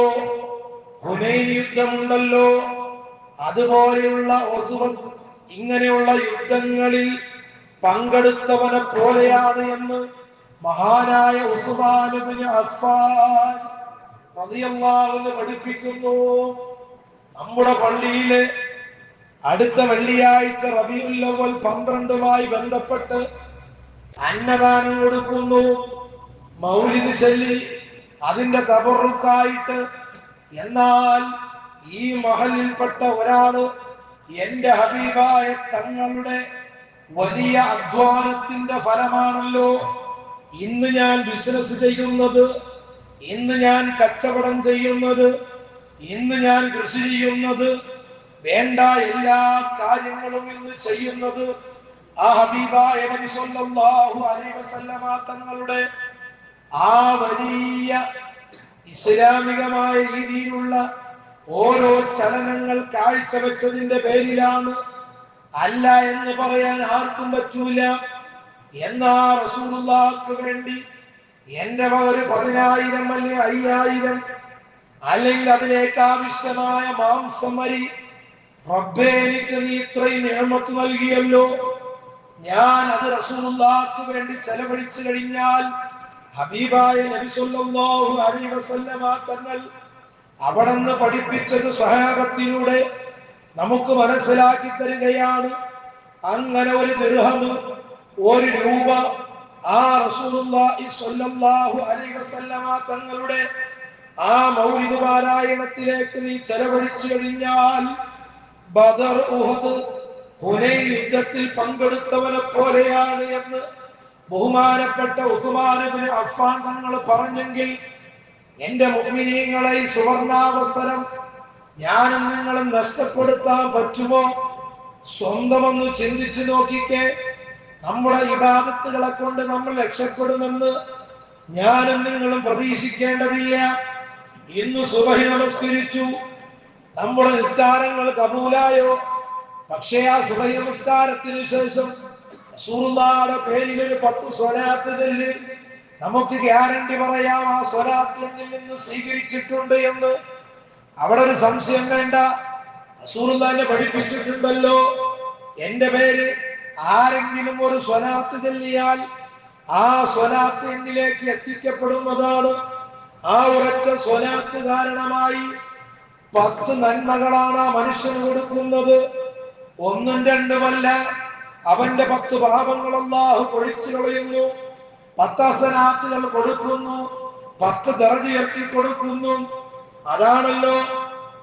ഹുനൈൻ യുദ്ധമുണ്ടല്ലോ, അതുപോലെയുള്ള ഇങ്ങനെയുള്ള യുദ്ധങ്ങളിൽ പങ്കെടുത്തവനെ പോലെയാണ് എന്ന് മഹാനായ ഉസ്മാൻ ഇബ്നു അഫ്ഫാൻ റളിയല്ലാഹു അൻഹു പഠിപ്പിക്കുന്നു. നമ്മുടെ പള്ളിയിലെ അടുത്ത വെള്ളിയാഴ്ച റബീഉൽ അവ്വൽ 12മായി ബന്ധപ്പെട്ട് അന്നദാനം കൊടുക്കുന്നു, മൗലിദ് ചൊല്ലി അതിന്റെ തബറുക്കായിട്ട്. എന്നാൽ ഈ മഹലിൽപ്പെട്ട ഒരാള് എന്റെ ഹബീബായ തങ്ങളുടെ വലിയ അധ്വാനത്തിന്റെ ഫലമാണല്ലോ ഇന്ന് ഞാൻ ബിസിനസ് ചെയ്യുന്നത്, ഇന്ന് ഞാൻ കച്ചവടം ചെയ്യുന്നത്, ഇന്ന് ഞാൻ കൃഷി ചെയ്യുന്നത്, വേണ്ട എല്ലാ കാര്യങ്ങളും ഇന്ന് ചെയ്യുന്നത് ആ ഹബീബായ നബി സല്ലല്ലാഹു അലൈഹി വസല്ലമ തങ്ങളുടെ ആ വലിയ ഇസ്ലാമികമായ രീതിയിലുള്ള ഓരോ ചലനങ്ങൾ കാഴ്ചവെച്ചതിന്റെ പേരിലാണ്. അല്ല എന്ന് പറയാൻ ആർക്കും പറ്റൂല. എന്നാ റസൂലുള്ളാഹിക്ക് വേണ്ടി എന്റെ ഒരു 10,000 അല്ലെങ്കിൽ 5,000 അല്ലെങ്കിൽ അതിലേക്ക് ആവശ്യമായ മാംസം വരി റബ്ബേ എനിക്ക് നീ ഇത്രയും നിഅമത്ത് നൽകിയല്ലോ, ഞാൻ അത് റസൂലുള്ളാഹിക്ക് വേണ്ടി ചെലവഴിച്ചു കഴിഞ്ഞാൽ ഹബീബായ നബി സല്ലല്ലാഹു അലൈഹി വസല്ലമ തങ്ങൾ അവിടുന്ന് പഠിപ്പിച്ചത് സ്വഹാബത്തിലൂടെ നമുക്ക് മനസ്സിലാക്കി തരികയാണ്. അങ്ങനെ 1 ദിർഹം, 1 രൂപ ആ റസൂലുള്ളാഹി സ്വല്ലല്ലാഹു അലൈഹി വസല്ലമ തങ്ങളുടെ ആ മൗലിദ് പാരായണത്തിലേക്ക് നീ ചെലവഴിച്ചു കഴിഞ്ഞാൽ ബദർ, ഉഹദ്, ഹുനൈൻ യുദ്ധത്തിൽ പങ്കെടുത്തവനെ പോലെയാണ് എന്ന് ബഹുമാനപ്പെട്ട ഉസ്മാൻ ഇബ്നു അഫ്ഫാൻ തങ്ങൾ പറഞ്ഞെങ്കിൽ എന്റെ മുഅ്മിനീങ്ങളെ ഈ സുവർണാവസരം ഞാനും നിങ്ങളും നഷ്ടപ്പെടുത്താൻ പറ്റുമോ? സ്വന്തമൊന്ന് ചിന്തിച്ചു നോക്കിക്കേ. നമ്മുടെ ഇബാദത്തുകളെ കൊണ്ട് നമ്മൾ രക്ഷപ്പെടുമെന്ന് ഞാനും നിങ്ങളും പ്രതീക്ഷിക്കേണ്ടതില്ല. ഇന്ന് സുബഹി നമസ്കരിച്ചു, നമ്മുടെ നിസ്കാരങ്ങൾ കബൂലായോ? പക്ഷേ ആ സുബഹി നമസ്കാരത്തിന് ശേഷം റസൂലുള്ളാഹിയുടെ പേരിൽ ഒരു 10 സ്വലാത്ത് ചൊല്ലി നമുക്ക് ഗ്യാരണ്ടി പറയാം ആ സ്വലാത്ത് എന്നിൽ നിന്ന് സ്വീകരിച്ചിട്ടുണ്ട് എന്ന്. അവിടെ ഒരു സംശയം വേണ്ട. റസൂലുള്ളാഹി പഠിപ്പിച്ചിട്ടുണ്ടല്ലോ, എന്റെ പേര് ആരെങ്കിലും ഒരു സ്വലാത്ത് ചൊല്ലിയാൽ ആ സ്വലാത്ത് എന്നിലേക്ക് എത്തിക്കപ്പെടുന്നതാണ്. ആ ഒരൊറ്റ സ്വലാത്ത് കാരണമായി 10 നന്മകളാണ് ആ മനുഷ്യന് കൊടുക്കുന്നത്. ഒന്നും രണ്ടുമല്ല, അവന്റെ 10 പാപങ്ങൾ അല്ലാഹു പൊഴിച്ചു കളയുന്നു, 10 ഹസനാത്തുകൾ കൊടുക്കുന്നു, 10 ദർജ ഉയർത്തി കൊടുക്കുന്നു. അതാണല്ലോ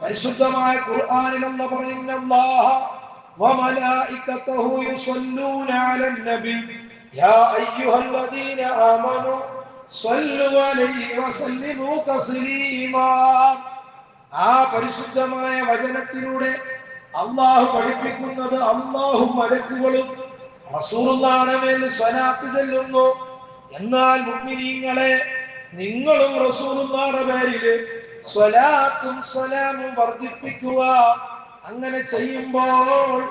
പരിശുദ്ധമായ ഖുർആനിൽ അല്ലാഹു പറയുന്നല്ലാഹ വമലായികതഹു യുസല്ലൂന അലൻ നബി യാ അയ്യുഹല്ലദീന ആമനു സ്വല്ലു അലൈഹി വസല്ലിമു തസ്ലീമാ. ആ പരിശുദ്ധമായ വചനത്തിലൂടെ അല്ലാഹു പഠിപ്പിക്കുന്നത് അല്ലാഹു മലക്കുകളും റസൂലുള്ളാഹിയുടെ മേൽ സ്വലാത്ത് ചൊല്ലുന്നു. എന്നാൽ മുഅ്മിനീങ്ങളെ, നിങ്ങളും റസൂലുള്ളാഹിയുടെ പേരിൽ സ്വലാത്തും സലാമും വർദ്ധിപ്പിക്കുക. അങ്ങനെ ചെയ്യുമ്പോൾ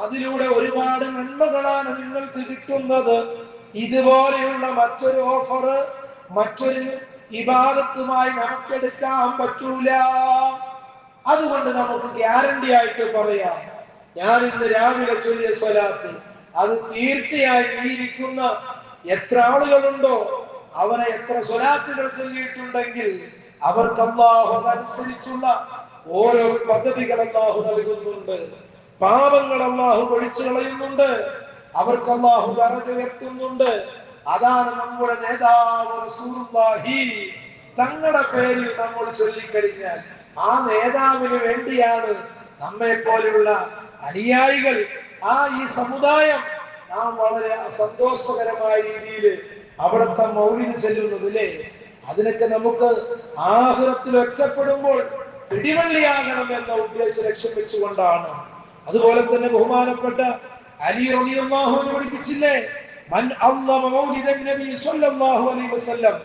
അതിലൂടെ ഒരുപാട് നന്മകളാണ് നിങ്ങൾക്ക് കിട്ടുന്നത്. ഇതുപോലെയുള്ള മറ്റൊരു ഓഫർ മറ്റൊരു ഇബാദത്തുമായി നമുക്കെടുക്കാൻ പറ്റൂല. അതുകൊണ്ട് നമുക്ക് ഗ്യാരണ്ടി ആയിട്ട് പറയാം, ഞാൻ ഇന്ന് രാവിലെ ചൊല്ലിയ സ്വലാത്ത് അത് തീർച്ചയായും ഈ ഇരിക്കുന്ന എത്ര ആളുകളുണ്ടോ അവരെ എത്ര സ്വലാത്തുകൾ ചൊല്ലിയിട്ടുണ്ടെങ്കിൽ അവർക്ക് അല്ലാഹു അനുസരിച്ചുള്ള ഓരോ പദ്ധതികൾ അല്ലാഹു നൽകുന്നുണ്ട്. പാപങ്ങൾ അല്ലാഹു ഒഴിച്ചു കളയുന്നുണ്ട്, അവർക്ക് അല്ലാഹു ദർജ ഉയർത്തുന്നുണ്ട്. അതാണ് നമ്മുടെ നേതാവ് റസൂലുള്ളാഹി തങ്ങളുടെ പേരിൽ നമ്മൾ ചൊല്ലിക്കഴിഞ്ഞാൽ ആ നേതാവിന് വേണ്ടിയാണ് നമ്മെ പോലെയുള്ള അനുയായികൾ, ഈ സമുദായം നാം വളരെ സന്തോഷകരമായ രീതിയിൽ അവിടുത്തെ മൗലിദ് ചെല്ലുന്നത് അല്ലേ. അതിനൊക്കെ നമുക്ക് ആഖിറത്തിൽ ഒറ്റപ്പെടുമ്പോൾ പിടിവള്ളിയാകണം എന്ന ഉദ്ദേശ ലക്ഷ്യം വെച്ചുകൊണ്ടാണ്. അതുപോലെ തന്നെ ബഹുമാനപ്പെട്ട അലി റളിയല്ലാഹു അൻഹു പഠിപ്പിച്ചില്ലേ, മൻ അള്ളമ മൗലിദൻ നബി സ്വല്ലല്ലാഹു അലൈഹി വസല്ലം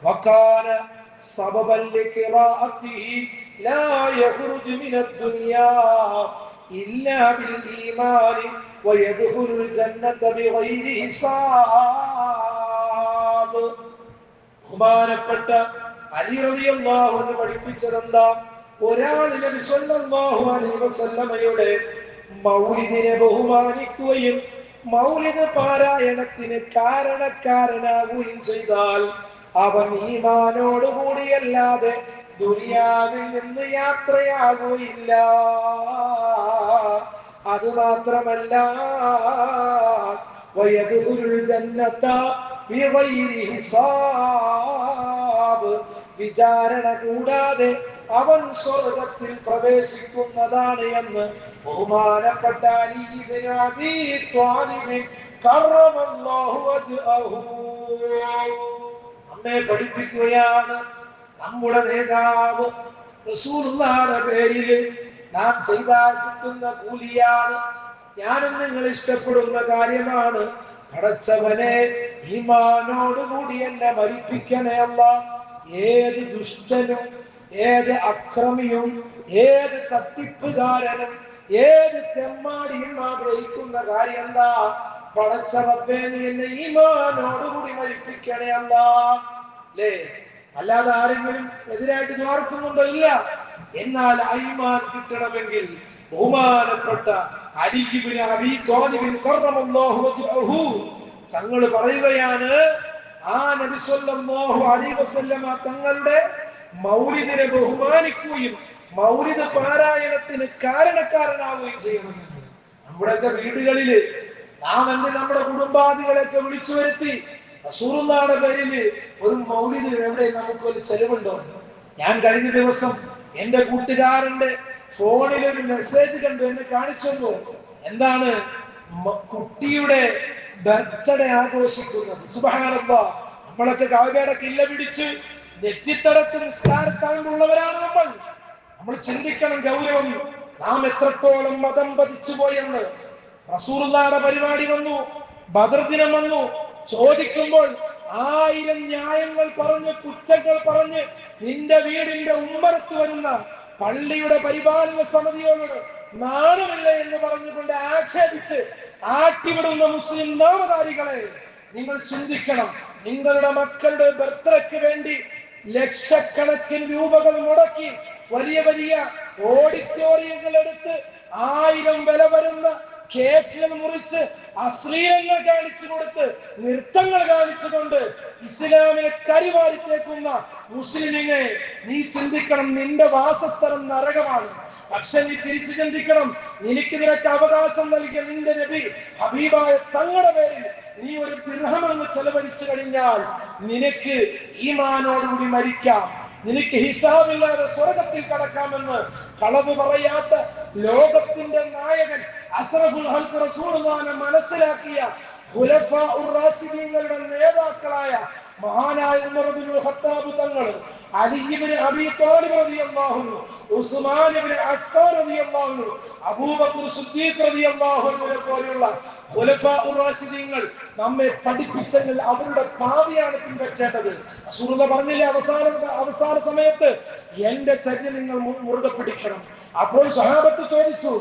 വകാന സബബൻ ലിഖിറാഅതിഹി ലാ യഖ്റുജു മിനദ് ദുനിയാ ഇല്ലാ ബിൽ ഈമാനി വയദ്ഖുലുൽ ജന്നത ബിഗൈരി ഹിസാബ്. ബഹുമാനപ്പെട്ട അലി റളിയല്ലാഹു അൻഹു പഠിപ്പിച്ചതെന്താ, ഒരാൾ നബി സ്വല്ലല്ലാഹു അലൈഹി വസല്ലമയുടെ മൗലിദിനെ ബഹുമാനിക്കുകയും മൗലിദ് പാരായണത്തിന് കാരണക്കാരനാകുകയും ചെയ്താൽ അവൻ ഈമാനോടുകൂടിയല്ലാതെ ദുനിയാവിൽ നിന്ന് യാത്രയാകുകയില്ല. അതുമാത്രമല്ല, വയദ്ഖുലുൽ ജന്നത ബിഗൈരി ഹിസാബ്, വിചാരണ കൂടാതെ അവൻ സ്വർഗ്ഗത്തിൽ പ്രവേശിക്കുന്നതാണ് എന്ന് ബഹുമാനപ്പെട്ട അലി ഇബ്നു അബീ ത്വാലിബ് കറമല്ലാഹു വജ്ഹഹു നമ്മെ പഠിപ്പിക്കുകയാണ്. നമ്മുടെ നേതാവ് റസൂലുള്ളാഹിയുടെ പേരിൽ നാം ചെയ്താൽ കിട്ടുന്ന കൂലിയാണ്. ഞാനും നിങ്ങൾ ഇഷ്ടപ്പെടുന്ന കാര്യമാണ്. പടച്ചവനെ, ഈമാനോടുകൂടി എന്നെ മരിപ്പിക്കണേ അല്ലാഹ്. ഏത് ദുഷ്ടനും ഏത് അക്രമിയും ഏത് തട്ടിപ്പുകാരനും ഏത് തെമ്മാടിയും ആഗ്രഹിക്കുന്ന കാര്യം എന്താ? പടച്ച റബ്ബേ, നീ എന്നെ ഈമാനോടുകൂടി മരിപ്പിക്കണേ അല്ലാഹ് അല്ലേ. അല്ലാതെ ആരെങ്കിലും എതിരായിട്ട് ചോർക്കുന്നുണ്ടോ? ഇല്ല. എന്നാൽ ഈമാൻ കിട്ടണമെങ്കിൽ ബഹുമാനപ്പെട്ട അലി ഇബ്നു അബീ ത്വാലിബ് കറമല്ലാഹു വജ്ഹഹു തങ്ങൾ പറയുകയാണ്, ആ നബി സ്വല്ലല്ലാഹു അലൈഹി വസല്ലമ തങ്ങളുടെ മൗലിദിനെ ബഹുമാനിക്കുകയും മൗലിദ് പാരായണത്തിന് കാരണക്കാരനാവുകയും ചെയ്യണമെന്ന്. നമ്മുടെയൊക്കെ വീടുകളിൽ നാം നമ്മുടെ കുടുംബാദികളെയൊക്കെ വിളിച്ചു വരുത്തി റസൂലുള്ളാഹിയുടെ പേരിൽ ഒരു മൗലിദ് എവിടെ നമുക്കൊരു ചെലവുണ്ടോ? ഞാൻ കഴിഞ്ഞ ദിവസം എന്റെ കൂട്ടുകാരന്റെ ഫോണിൽ ഒരു മെസ്സേജ് കണ്ടു, എന്നെ കാണിച്ചു. എന്താണ്? കുട്ടിയുടെ ബർത്ത്ഡേ ആഘോഷിക്കുന്നത്. സുബ്ഹാനല്ലാഹ്, നമ്മളൊക്കെ കഅബയുടെ കില്ല പിടിച്ച് നെറ്റിത്തടത്ത് നിസ്കാരത്താണ്ടുള്ളവരാണ് നമ്മൾ ചിന്തിക്കണം ഗൗരവം. നാം എത്രത്തോളം മതം പതിച്ചു പോയെന്ന്. റസൂലുള്ളാഹിയുടെ പരിപാടി വന്നു, ബദർ ദിനം വന്നു, ചോദിക്കുമ്പോൾ 1000 ന്യായങ്ങൾ പറഞ്ഞ് കുറ്റങ്ങൾ പറഞ്ഞ് നിന്റെ വീടിന്റെ ഉമ്മറത്ത് വരുന്ന പള്ളിയുടെ പരിപാലന സമിതിയോട് നാണമില്ല എന്ന് പറഞ്ഞുകൊണ്ട് ആക്ഷേപിച്ച് ആട്ടിവിടുന്ന മുസ്ലിം നാമധാരികളെ, നിങ്ങൾ ചിന്തിക്കണം. നിങ്ങളുടെ മക്കളുടെ ബർത്ത്ഡേക്ക് വേണ്ടി ലക്ഷക്കണക്കിന് രൂപകൾ മുടക്കി വലിയ വലിയ ഓഡിറ്റോറിയങ്ങൾ എടുത്ത് 1000 വില വരുന്ന കേക്കുകൾ മുറിച്ച് അശ്ലീലങ്ങൾ കാണിച്ചു കൊടുത്ത് നൃത്തങ്ങൾ കാണിച്ചുകൊണ്ട് ഇസ്ലാമിനെ കരിവാരിത്തേക്കുന്ന മുസ്ലിമിനെ നീ ചിന്തിക്കണം, നിന്റെ വാസസ്ഥലം നരകമാണ്. പക്ഷെ നീ തിരിച്ചു ചിന്തിക്കണം, നിനക്ക് അവകാശം നൽകിയ നിന്റെ നബി ഹബീബായ തങ്ങളുടെ പേരിൽ നീ ഒരു ദിർഹമെന്ന് ചെലവഴിച്ചു കഴിഞ്ഞാൽ നിനക്ക് ഈമാനോടുകൂടി മരിക്കാം, നിനക്ക് ഹിസാബില്ലാതെ സ്വർഗത്തിൽ കടക്കാമെന്ന് കളവ് പറയാത്ത ലോകത്തിന്റെ നായകൻ അസ്റഫുൽ ഖൽഖ് റസൂലുള്ളാഹിനെ മനസ്സിലാക്കിയ ഖുലഫാഉർ റാഷിദീങ്ങളുടെ നേതാക്കളായ മഹാനായ ഉമർ ഇബ്നുൽ ഖത്താബ് തങ്ങൾ, അലി ഇബ്നു അബീ ത്വാലിബ് റളിയല്ലാഹു അൻഹു, ഉസ്മാൻ ഇബ്നു അഫ്ഫാൻ റളിയല്ലാഹു അൻഹു, അബൂബക്കർ സിദ്ദീഖ് റളിയല്ലാഹു അൻഹുവിനെ പോലെയുള്ള ഖുലഫാഉർ റാഷിദീങ്ങൾ നമ്മെ പഠിപ്പിച്ചെങ്കിൽ അവരുടെ പാതയാണ് പിൻപറ്റേണ്ടത്. റസൂലുള്ളാഹി പറഞ്ഞില്ലേ അവസാന സമയത്ത് എന്റെ ചര്യ നിങ്ങൾ മുറുകെ പിടിക്കണം. അപ്പോൾ സ്വഹാബത്ത് ചോദിച്ചു,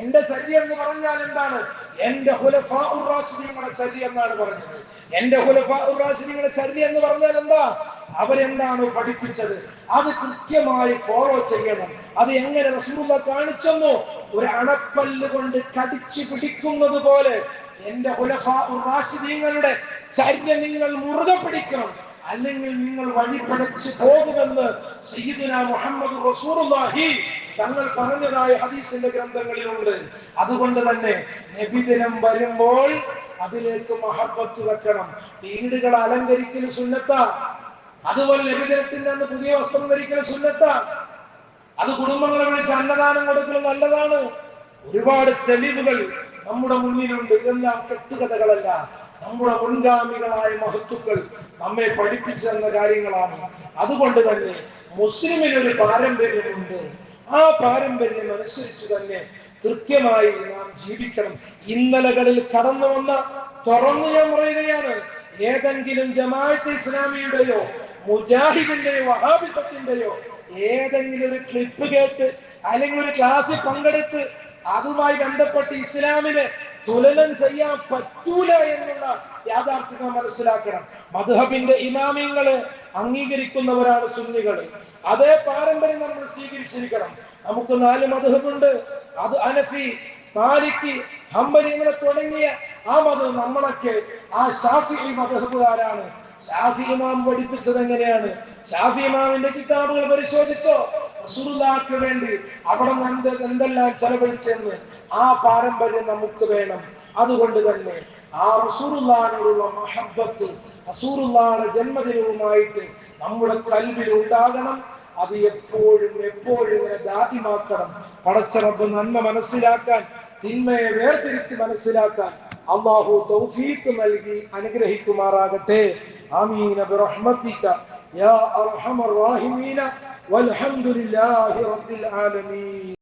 എന്റെ ചര്യ എന്ന് പറഞ്ഞാൽ എന്താണ്? എന്റെ ഖുലഫാഉർ റാഷിദീങ്ങളുടെ ചര്യ എന്നാണ് പറഞ്ഞത്. എന്റെ ഖുലഫാഉർ റാഷിദീങ്ങളുടെ ചര്യ എന്ന് പറഞ്ഞാൽ എന്താ? അവരെന്താണ് പഠിപ്പിച്ചത് അത് കൃത്യമായി ഫോളോ ചെയ്യണം. അത് എങ്ങനെ റസൂലുള്ളാഹി കാണിച്ചെന്നോ, ഒരു അണപ്പല്ല് കൊണ്ട് കടിച്ചു പിടിക്കുന്നത് പോലെ എന്റെ ഖുലഫാഉർ റാഷിദീങ്ങളുടെ ചര്യ നിങ്ങൾ മുറുകെ പിടിക്കണം, അല്ലെങ്കിൽ നിങ്ങൾ വഴിപഴച്ചു പോകുമെന്ന് സയ്യിദുനാ മുഹമ്മദ് റസൂലുള്ളാഹി തങ്ങൾ പറഞ്ഞതായ ഹദീസിന്റെ ഗ്രന്ഥങ്ങളിലുണ്ട്. അതുകൊണ്ട് തന്നെ നബിദിനം വരുമ്പോൾ അതിലേക്ക് മഹബത്ത് വെക്കണം. വീടുകൾ അലങ്കരിക്കൽ സുന്നത്താ, അതുപോലെ നബിദിനത്തിന്റെ അന്ന് പുതിയ വസ്ത്രം ധരിക്കൽ സുന്നത്താ, അത് കുടുംബങ്ങളെ വിളിച്ച് അന്നദാനം കൊടുക്കൽ നല്ലതാണ്. ഒരുപാട് തെളിവുകൾ നമ്മുടെ മുന്നിലുണ്ട്. ഇതെല്ലാം കെട്ടുകഥകളല്ല, നമ്മുടെ മുൻഗാമികളായ മഹത്തുക്കൾ നമ്മെ പഠിപ്പിച്ചു തന്ന കാര്യങ്ങളാണ്. അതുകൊണ്ട് തന്നെ മുസ്ലിമിനൊരു പാരമ്പര്യമുണ്ട്. ആ പാരമ്പര്യം അനുസരിച്ച് തന്നെ കൃത്യമായി നാം ജീവിക്കണം. ഇന്നലകളിൽ കടന്നു വന്ന തുറന്നു ഞാൻ പറയുകയാണ്, ഏതെങ്കിലും ജമാഅത്തെ ഇസ്ലാമിയുടെയോ മുജാഹിദിന്റെയോ വഹാബിസത്തിന്റെയോ ഏതെങ്കിലും ഒരു ക്ലിപ്പ് കേട്ട് അല്ലെങ്കിൽ ഒരു ക്ലാസ്സിൽ പങ്കെടുത്ത് അതുമായി ബന്ധപ്പെട്ട് ഇസ്ലാമിനെ തുലനം ചെയ്യാൻ പറ്റൂല എന്നുള്ള യാഥാർത്ഥ്യം മനസ്സിലാക്കണം. മദ്ഹബിന്റെ ഇമാമിങ്ങളെ അംഗീകരിക്കുന്നവരാണ് സുന്നികൾ. അതേ പാരമ്പര്യം നമ്മൾ സ്വീകരിച്ചിരിക്കണം. നമുക്ക് 4 മദ്ഹബുണ്ട്. അത് ഹനഫി, മാലിക്കി, ഹംബലി ഇങ്ങനെ തുടങ്ങിയ ആ മദ്ഹബ്, നമ്മളൊക്കെ ആ ശാഫിഈ മദ്ഹബുകാരാണ്. ഷാഫി ഇമാം പഠിപ്പിച്ചത് എങ്ങനെയാണ്? ഷാഫി ഇമാമിന്റെ കിതാബുകൾ പരിശോധിച്ചോ? റസൂലുള്ളാഹിക്ക് വേണ്ടി അവിടെ എന്തെല്ലാം ചെലവഴിച്ചെന്ന് ആ പാരമ്പര്യം നമുക്ക് വേണം. അതുകൊണ്ട് തന്നെ ആ റസൂലുള്ളാഹിനോടുള്ള മഹബ്ബത്ത്, റസൂലുള്ളാഹിയുടെ ജന്മദിനവുമായിട്ട് നമ്മുടെ കൽബിൽ ഉണ്ടാകണം. അത് എപ്പോഴും ഇങ്ങനെ ദാഹിമാക്കണം. പടച്ച റബ്ബ് നന്മ മനസ്സിലാക്കാൻ, തിന്മയെ വേർതിരിച്ച് മനസ്സിലാക്കാൻ അല്ലാഹു തൗഫീഖ് നൽകി അനുഗ്രഹിക്കുമാറാകട്ടെ. ആമീൻ ബിറഹ്മതിക യാ അർഹമർ റഹീമീന വൽഹംദുലില്ലാഹി റബ്ബിൽ ആലമീൻ.